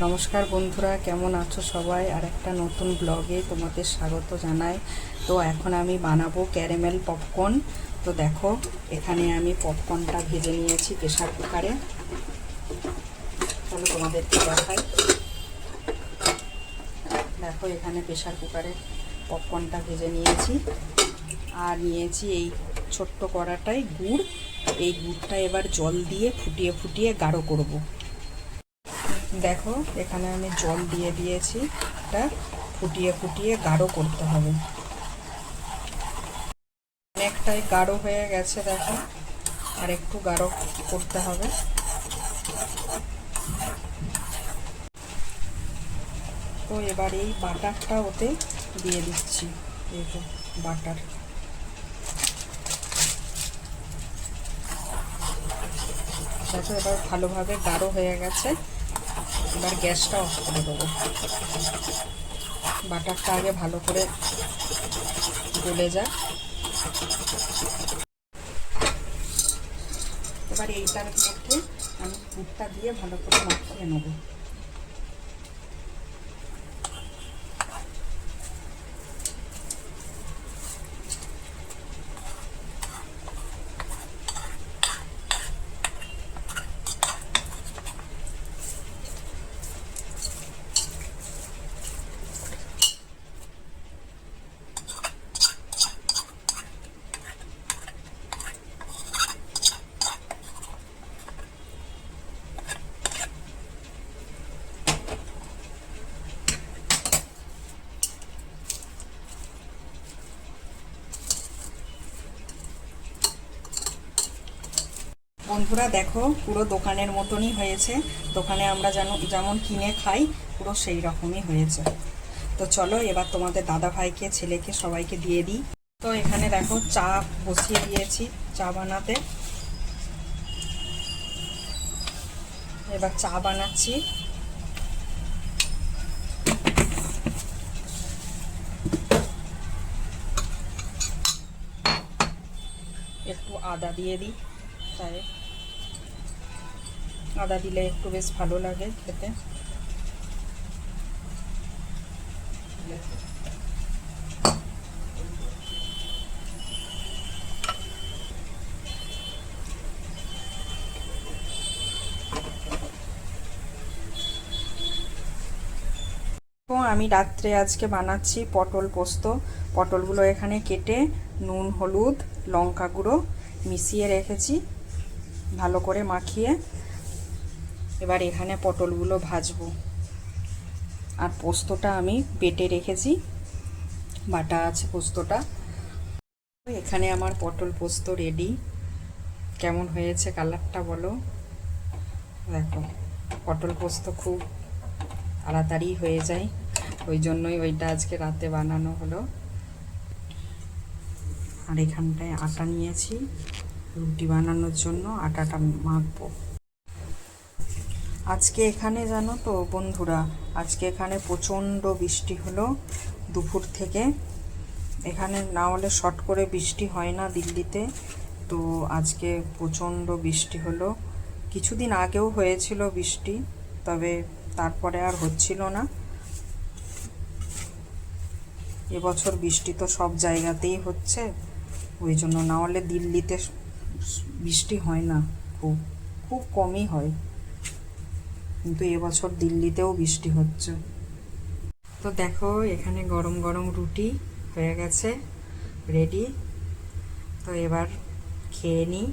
নমস্কার বন্ধুরা, কেমন আছো সবাই? আর একটা নতুন ব্লগে তোমাদের স্বাগত জানাই। তো এখন আমি বানাবো ক্যারামেল পপকর্ন। তো দেখো, এখানে আমি পপকর্নটা ভেজে নিয়েছি প্রেসার কুকারে। চলো তোমাদেরকে দেখাই। দেখো, এখানে প্রেসার কুকারে পপকর্নটা ভেজে নিয়েছি। আর নিয়েছি এই ছোট্ট কড়াটায় গুড়। এই গুড়টা এবার জল দিয়ে ফুটিয়ে ফুটিয়ে গাঢ় করব। দেখো, এখানে আমি জল দিয়ে দিয়েছি। এটা ফুটিয়ে ফুটিয়ে গাঢ় করতে হবে। অনেকটাই গাঢ় হয়ে গেছে, দেখো, আর একটু গাঢ় করতে হবে। তো এবার এই বাটারটা ওতে দিয়ে দিচ্ছি। এই তো বাটার। দেখো, এবার ভালোভাবে গাঢ় হয়ে গেছে। এবার গ্যাসটা অফ করে দেবো। বাটারটা আগে ভালো করে গলে যাক। এবার এইটার মধ্যে আমি দুধটা দিয়ে ভালো করে মাখিয়ে নেবো। বন্ধুরা দেখো, পুরো দোকানের মতনই হয়েছে। দোকানে আমরা যেমন কিনে খাই, পুরো সেই রকমই হয়েছে। তো চলো, এবার তোমাদের দাদা ভাইকে, ছেলেকে, সবাইকে দিয়ে দিই। তো এখানে দেখো, চা বসিয়ে দিয়েছি চা বানাতে। এবার চা বানাচ্ছি। একটু আদা দিয়ে দিই, চায়ে আদা দিলে একটু বেশ ভালো লাগে খেতে। আমি রাত্রে আজকে বানাচ্ছি পটল পোস্ত। পটলগুলো এখানে কেটে নুন, হলুদ, লঙ্কা গুঁড়ো মিশিয়ে রেখেছি ভালো করে মাখিয়ে। এবার এখানে পটলগুলো ভাজবো। আর পোস্তটা আমি বেটে রেখেছি, বাটা আছে পোস্তটা। এখানে আমার পটল পোস্ত রেডি। কেমন হয়েছে কালারটা বলো? দেখো, পটল পোস্ত খুব তাড়াতাড়ি হয়ে যায়, ওই জন্যই ওইটা আজকে রাতে বানানো হলো। আর এখানটায় আটা নিয়েছি রুটি বানানোর জন্য, আটাটা মাখবো। আজকে এখানে জানো তো বন্ধুরা, আজকে এখানে প্রচণ্ড বৃষ্টি হলো দুপুর থেকে। এখানে না হলে শর্ট করে বৃষ্টি হয় না দিল্লিতে। তো আজকে প্রচণ্ড বৃষ্টি হলো। কিছুদিন আগেও হয়েছিল বৃষ্টি, তবে তারপরে আর হচ্ছিল না। এবছর বৃষ্টি তো সব জায়গাতেই হচ্ছে, ওই জন্য। না হলে দিল্লিতে বৃষ্টি হয় না, খুব খুব কমই হয়, কিন্তু এবছর দিল্লিতেও বৃষ্টি হচ্ছে। তো দেখো, এখানে গরম গরম রুটি হয়ে গেছে, রেডি। তো এবার খেয়ে নিই।